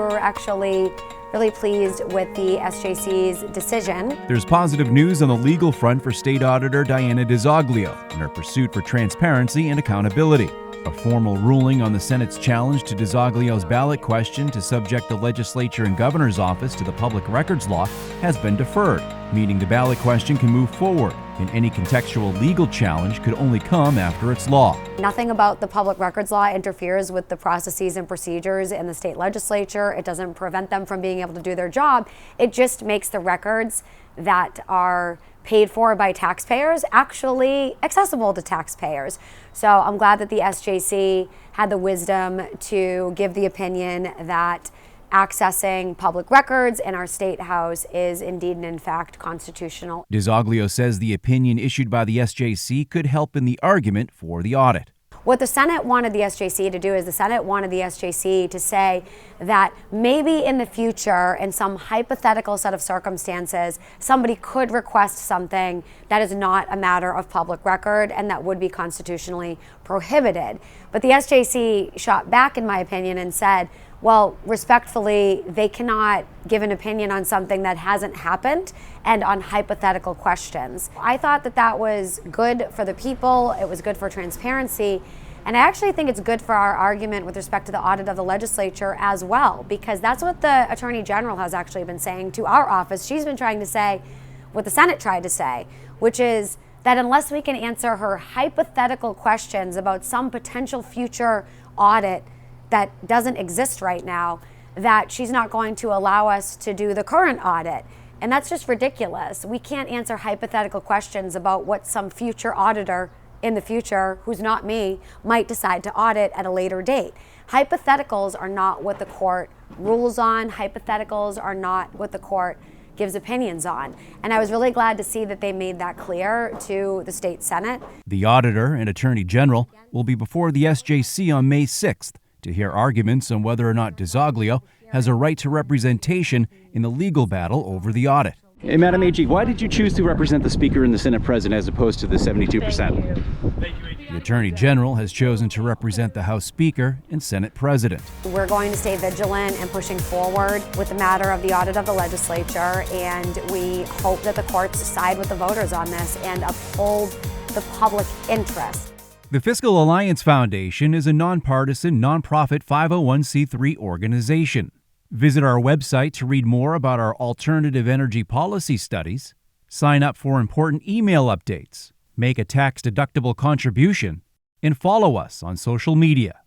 we're actually really pleased with the SJC's decision. There's positive news on the legal front for State Auditor Diana DiZoglio in her pursuit for transparency and accountability. A formal ruling on the Senate's challenge to DiZoglio's ballot question to subject the Legislature and Governor's Office to the Public Records Law has been deferred, meaning the ballot question can move forward, and any contextual legal challenge could only come after its law. Nothing about the Public Records Law interferes with the processes and procedures in the state legislature. It doesn't prevent them from being able to do their job. It just makes the records that are paid for by taxpayers actually accessible to taxpayers. So I'm glad that the SJC had the wisdom to give the opinion that accessing public records in our state house is indeed and in fact constitutional. DiZoglio says the opinion issued by the SJC could help in the argument for the audit. What the Senate wanted the SJC to do is the Senate wanted the SJC to say that maybe in the future, in some hypothetical set of circumstances, somebody could request something that is not a matter of public record and that would be constitutionally prohibited. But the SJC shot back, in my opinion, and said, well, respectfully, they cannot give an opinion on something that hasn't happened and on hypothetical questions. I thought that that was good for the people, it was good for transparency, and I actually think it's good for our argument with respect to the audit of the legislature as well, because that's what the Attorney General has actually been saying to our office. She's been trying to say what the Senate tried to say, which is that unless we can answer her hypothetical questions about some potential future audit that doesn't exist right now, that she's not going to allow us to do the current audit. And that's just ridiculous. We can't answer hypothetical questions about what some future auditor in the future, who's not me, might decide to audit at a later date. Hypotheticals are not what the court rules on. Hypotheticals are not what the court gives opinions on. And I was really glad to see that they made that clear to the state Senate. The auditor and Attorney General will be before the SJC on May 6th. To hear arguments on whether or not DiZoglio has a right to representation in the legal battle over the audit. Hey, Madam AG, why did you choose to represent the Speaker and the Senate President as opposed to the 72%? The Attorney General has chosen to represent the House Speaker and Senate President. We're going to stay vigilant and pushing forward with the matter of the audit of the legislature, and we hope that the courts side with the voters on this and uphold the public interest. The Fiscal Alliance Foundation is a nonpartisan, nonprofit 501c3 organization. Visit our website to read more about our alternative energy policy studies, sign up for important email updates, make a tax-deductible contribution, and follow us on social media.